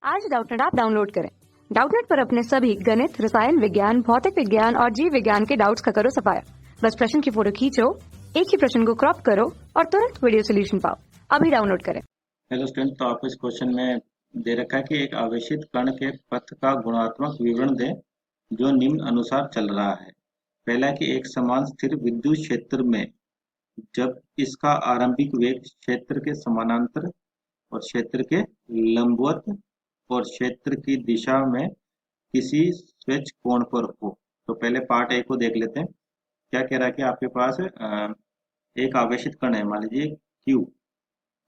आज Doubtnut app download करें। Doubtnut पर अपने सभी गणित, रसायन विज्ञान, भौतिक विज्ञान और जीव विज्ञान के डाउट्स का करो सफाया। बस प्रश्न की फोटो खींचो, एक ही प्रश्न को क्रॉप करो और तुरंत वीडियो सोल्यूशन पाओ। अभी डाउनलोड करें। हेलो स्टूडेंट, तो आपको इस क्वेश्चन में दे रखा है कि एक आवेशित कण के पथ का गुणात्मक विवरण दें जो निम्न अनुसार चल रहा है। पहला कि एक समान स्थिर विद्युत क्षेत्र में जब इसका आरंभिक वेग क्षेत्र के समानांतर और क्षेत्र के लंबवत और क्षेत्र की दिशा में किसी स्वेच्छ कोण पर हो। तो पहले पार्ट ए को देख लेते हैं। क्या कह रहा है कि आपके पास एक आवेशित कण है, मान लीजिए क्यू।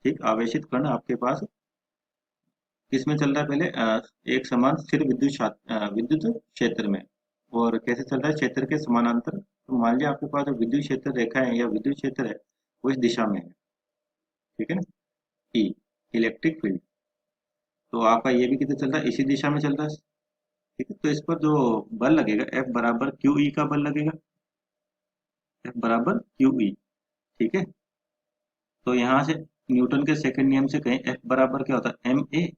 ठीक, आवेशित कण आपके पास किसमें चल रहा है? पहले एक समान स्थिर विद्युत क्षेत्र में। और कैसे चल रहा है? क्षेत्र के समानांतर। तो मान लीजिए आपके पास जो विद्युत क्षेत्र रेखा है या विद्युत क्षेत्र है वो इस दिशा में है। ठीक है ना, ई इलेक्ट्रिक फील्ड। तो आपका ये भी किधर चल रहा है? इसी दिशा में चल रहा है। ठीक है, तो इस पर जो बल लगेगा एफ बराबर क्यू ई का बल लगेगा। एफ बराबर क्यू ई। ठीक है, तो यहाँ से न्यूटन के सेकंड नियम से कहें एफ बराबर क्या होता है? M A.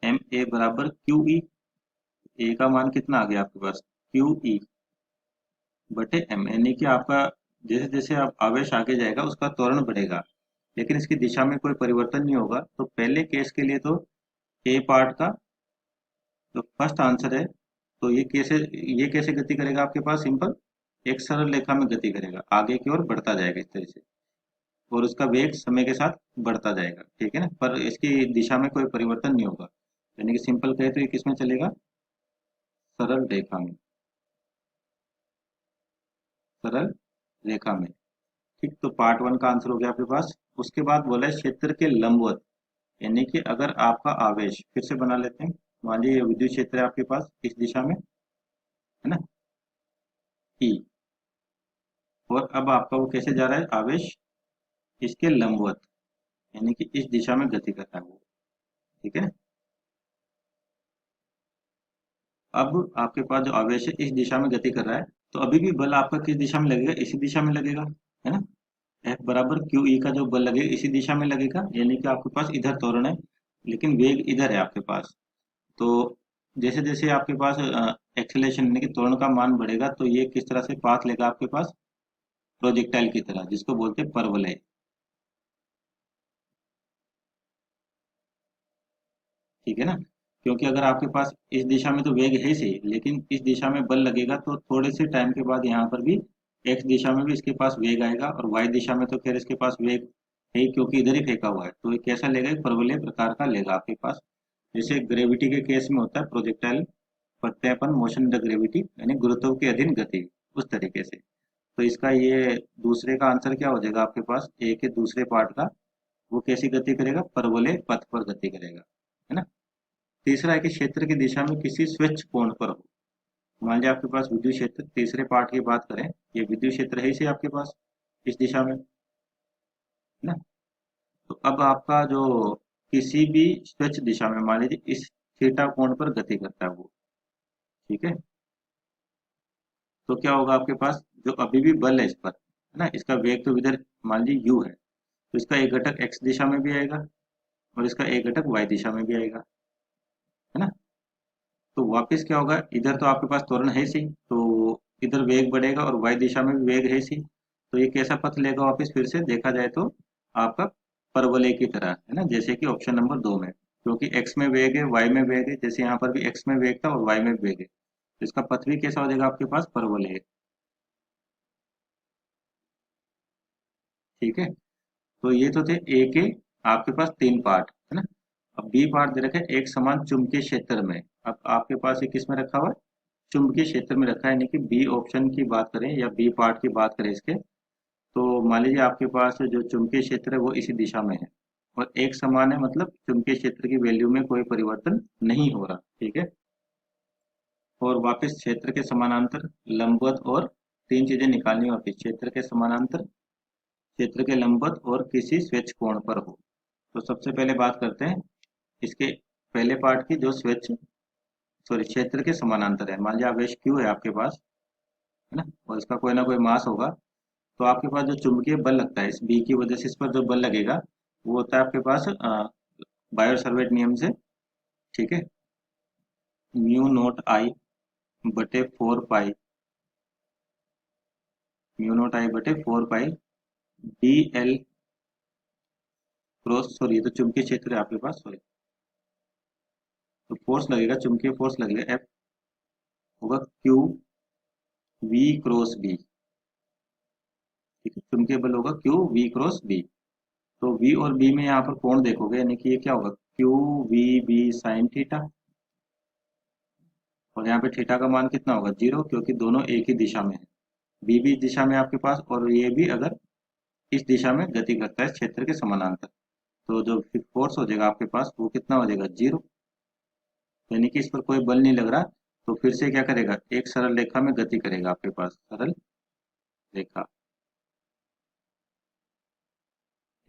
एम ए बराबर क्यू ई। ए का मान कितना आ गया आपके पास? क्यू ई बटे एम, यानी कि आपका जैसे जैसे आप आवेश आगे जाएगा उसका त्वरण बढ़ेगा, लेकिन इसकी दिशा में कोई परिवर्तन नहीं होगा। तो पहले केस के लिए तो ए पार्ट का जो फर्स्ट आंसर है, तो ये कैसे गति करेगा? आपके पास सिंपल एक सरल रेखा में गति करेगा, आगे की ओर बढ़ता जाएगा इस तरह से, और उसका वेग समय के साथ बढ़ता जाएगा। ठीक है ना, पर इसकी दिशा में कोई परिवर्तन नहीं होगा। यानी कि सिंपल कहे तो ये किसमें चलेगा? सरल रेखा में। सरल रेखा में। ठीक, तो पार्ट वन का आंसर हो गया आपके पास। उसके बाद बोला है क्षेत्र के लंबवत, यानी कि अगर आपका आवेश, फिर से बना लेते हैं, मान लीजिए विद्युत क्षेत्र है आपके पास इस दिशा में, है ना, ई। और अब आपका वो कैसे जा रहा है आवेश? इसके लंबवत, यानी कि इस दिशा में गति कर रहा है वो। ठीक है, अब आपके पास जो आवेश है इस दिशा में गति कर रहा है, तो अभी भी बल आपका किस दिशा में लगेगा? इसी दिशा में लगेगा, है ना। एफ बराबर क्यू ई का जो बल लगेगा इसी दिशा में लगेगा, यानी कि आपके पास इधर त्वरण है लेकिन वेग इधर है आपके पास। तो जैसे जैसे आपके पास एक्सेलेरेशन यानी कि त्वरण का मान बढ़ेगा, तो ये किस तरह से पाथ लेगा आपके पास? प्रोजेक्टाइल की तरह, जिसको बोलते हैं परवलय। ठीक है ना, क्योंकि अगर आपके पास इस दिशा में तो वेग है ही, लेकिन इस दिशा में बल लगेगा तो थोड़े से टाइम के बाद यहाँ पर भी एक्स दिशा में भी इसके पास वेग आएगा, और वाई दिशा में तो खैर इसके पास वेग है ही, क्योंकि इधर ही फेंका हुआ है। तो ये कैसा लेगा? एक परवलय प्रकार का लेगा आपके पास। जैसे ग्रेविटी के केस में होता है प्रोजेक्टाइल प्रत्येपण, मोशन द ग्रेविटी, यानी गुरुत्व के अधीन गति, उस तरीके से। तो इसका ये दूसरे का आंसर क्या हो जाएगा आपके पास? ए के दूसरे पार्ट का, वो कैसी गति करेगा? परवलय पथ पर गति करेगा, है ना। तीसरा है कि क्षेत्र की दिशा में किसी स्वच्छ कोण पर हो। मान लीजिए आपके पास विद्युत क्षेत्र, तीसरे पार्ट की बात करें, ये विद्युत क्षेत्र है इसे आपके पास इस दिशा में, है ना। तो अब आपका जो किसी भी स्वच्छ दिशा में मान लीजिए इस थीटा कोण पर गति करता है वो। ठीक है, तो क्या होगा आपके पास? जो अभी भी बल है इस पर, है ना, इसका वेग तो इधर मान लीजिए यू है, तो इसका एक घटक एक्स दिशा में भी आएगा और इसका एक घटक वाई दिशा में भी आएगा, है ना। तो वापस क्या होगा? इधर तो आपके पास त्वरण है सी, तो इधर वेग बढ़ेगा और वाई दिशा में भी वेग है सी। तो ये कैसा पथ लेगा वापस? फिर से देखा जाए तो आपका परवलय की तरह, है ना, जैसे कि ऑप्शन नंबर 2 में, क्योंकि एक्स में वेग है, वाई में वेग है, जैसे यहाँ पर भी एक्स में वेग था और वाई में वेग है, तो इसका पथ भी कैसा हो जाएगा आपके पास? परवलय। ठीक है, तो ये तो थे ए के आपके पास 3 पार्ट, है ना। अब बी पार्ट दे रखे एक समान चुंबकीय क्षेत्र में। अब आपके पास ये किस में रखा हुआ है? चुंबकीय क्षेत्र में रखा है, यानी कि बी ऑप्शन की बात करें या बी पार्ट की बात करें इसके, तो मान लीजिए आपके पास जो चुंबकीय क्षेत्र है वो इसी दिशा में है और एक समान है, मतलब चुंबकीय क्षेत्र की वैल्यू में कोई परिवर्तन नहीं हो रहा। ठीक है, और वापस क्षेत्र के समानांतर, लंबवत और तीन चीजें निकालनी है वापस, क्षेत्र के समानांतर, क्षेत्र के लंबवत और किसी स्वच्छ कोण पर हो। तो सबसे पहले बात करते हैं इसके पहले पार्ट की, जो स्वच्छ सॉरी क्षेत्र के समानांतर है। मान लीजिए आवेश क्यू है आपके पास, है ना, और इसका कोई ना कोई मास होगा, तो आपके पास जो चुंबकीय बल लगता है इस बी की वजह से, इस पर जो बल लगेगा वो होता है आपके पास बायो सर्वेट नियम से ठीक है, म्यू नोट आई बटे 4 पाई, म्यू नोट आई बटे 4 पाई डी एल क्रॉस, सॉरी ये तो चुंबकीय क्षेत्र है आपके पास, सॉरी, तो फोर्स लगेगा, चुंबकीय फोर्स लगेगा एफ होगा क्यू वी क्रॉस बी। ठीक है, चुंबकीय बल होगा क्यू वी क्रॉस बी। तो वी और बी में यहाँ पर कोण देखोगे, यानी कि ये क्या होगा, q v b sine theta, और यहाँ पे थीटा का मान कितना होगा 0, क्योंकि दोनों एक ही दिशा में है, बी भी इस दिशा में आपके पास और ये भी अगर इस दिशा में गति करता है क्षेत्र के समानांतर, तो जो फोर्स हो जाएगा आपके पास वो कितना हो जाएगा 0, यानी कि इस पर कोई बल नहीं लग रहा। तो फिर से क्या करेगा, एक सरल रेखा में गति करेगा आपके पास, सरल रेखा।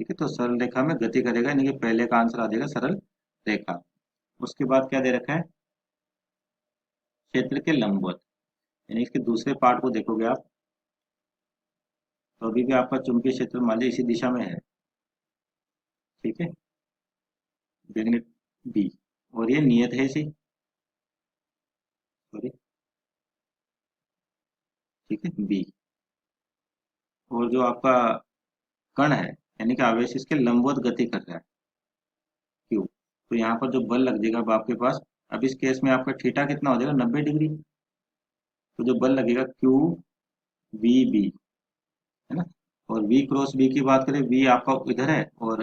ठीक है, तो सरल रेखा में गति करेगा, यानी कि पहले का आंसर आ जाएगा सरल रेखा। उसके बाद क्या दे रखा है, क्षेत्र के लंबवत, यानी इसके दूसरे पार्ट को देखोगे आप, तो अभी भी आपका चुंबकीय क्षेत्र मान लीजिए इसी दिशा में है। ठीक है, मैग्नेट बी, और ये नियत है इसी, सॉरी, ठीक है बी, और जो आपका कण है यानी कि आवेश इसके लंबवत गति कर रहा है क्यू, तो यहाँ पर जो बल लग जाएगा अब आपके पास, अब इस केस में आपका थीटा कितना हो जाएगा 90 डिग्री, तो जो बल लगेगा क्यू वी बी, है ना, और v क्रॉस बी की बात करें, v आपका इधर है और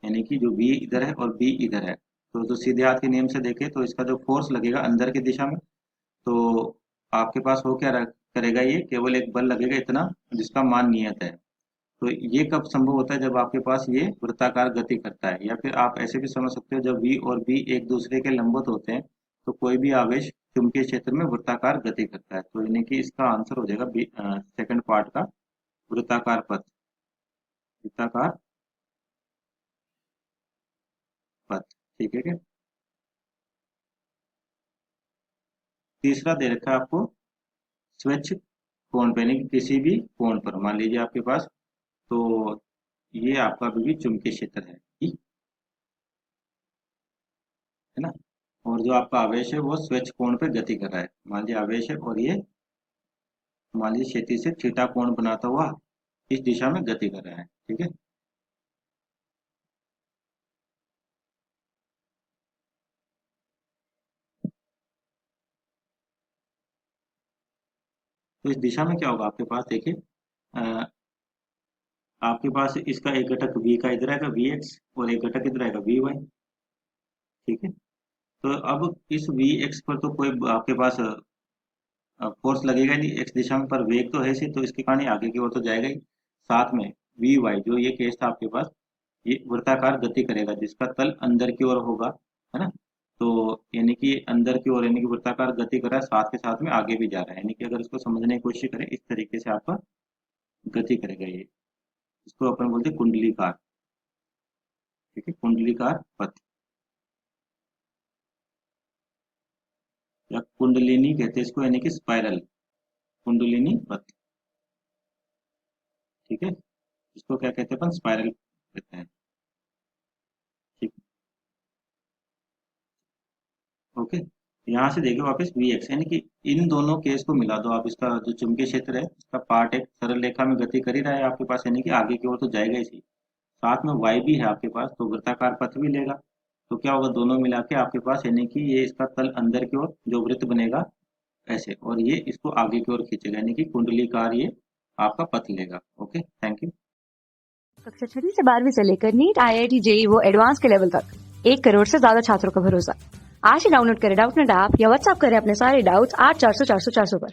यानी कि जो v इधर है और b इधर है, तो जो सीधे हाथ के नियम से देखें तो इसका जो फोर्स लगेगा अंदर की दिशा में, तो आपके पास हो क्या करेगा, ये केवल एक बल लगेगा इतना जिसका मान नियत है। तो ये कब संभव होता है, जब आपके पास ये वृत्ताकार गति करता है, या फिर आप ऐसे भी समझ सकते हो जब v और b एक दूसरे के लंबवत होते हैं तो कोई भी आवेश चुंबकीय क्षेत्र में वृत्ताकार गति करता है, तो यानी कि इसका आंसर हो जाएगा सेकंड पार्ट का वृत्ताकार पथ, वृत्ताकार पथ। ठीक है क्या, तीसरा दे रखा है आपको स्वच्छ कोण पे, यानी कि किसी भी कोण पर मान लीजिए आपके पास, तो ये आपका अभी भी चुंबकीय क्षेत्र है ना, और जो आपका आवेश है वो स्वच्छ कोण पे गति कर रहा है, मान लीजिए आवेश है और ये मान लीजिए क्षैतिज से थीटा कोण बनाता हुआ इस दिशा में गति कर रहा है। ठीक है, तो इस दिशा में क्या होगा आपके पास, देखिए आपके पास इसका एक घटक v का इधर आएगा वी एक्स और एक घटक इधर आएगा वी वाई। ठीक है, तो अब इस वी एक्स पर तो कोई आपके पास फोर्स लगेगा नहीं, एक्स दिशा में, पर वेग तो है ही, तो इसके कारण ये आगे की ओर तो जाएगा ही। साथ में वी वाई जो ये केस था आपके पास, ये वृत्ताकार गति करेगा जिसका तल अंदर की ओर होगा, है ना, तो यानी कि अंदर की ओर यानी कि वृत्ताकार गति कर रहा है, साथ के साथ में आगे भी जा रहा है, यानी कि अगर इसको समझने की कोशिश करें इस तरीके से आपका गति करेगा ये, इसको अपन बोलते हैं कुंडलीकार। ठीक है, कुंडलीकार पथ या कुंडलिनी कहते हैं इसको, यानी कि स्पाइरल, कुंडलिनी पथ। ठीक है, इसको क्या कहते हैं अपन, स्पाइरल कहते हैं। ठीक, ओके, यहाँ से देखिए वापस वी एक्स, यानी कि इन दोनों केस को मिला दो आप, इसका जो चुंबकीय क्षेत्र है इसका पार्ट एक सरल रेखा में गति कर ही रहा है आपके पास, यानी कि आगे की ओर तो जाएगा ही, साथ में वाई भी है आपके पास, तो वृत्ताकार पथ भी लेगा, तो क्या होगा दोनों मिला के आपके पास, यानी कि ये इसका तल अंदर की ओर जो वृत्त बनेगा ऐसे, और ये इसको आगे की ओर खींचेगा, यानी कि कुंडलीकार ये आपका पथ लेगा। Okay, thank you. कक्षा 6 से 12वीं से लेकर नीट, IIT, JEE वो एडवांस के लेवल तक 1 करोड़ से ज्यादा छात्रों का भरोसा। आज ही डाउनलोड करें डाउटनेट ऐप या व्हाट्सएप करें अपने सारे डाउट्स 8400 400 400 पर।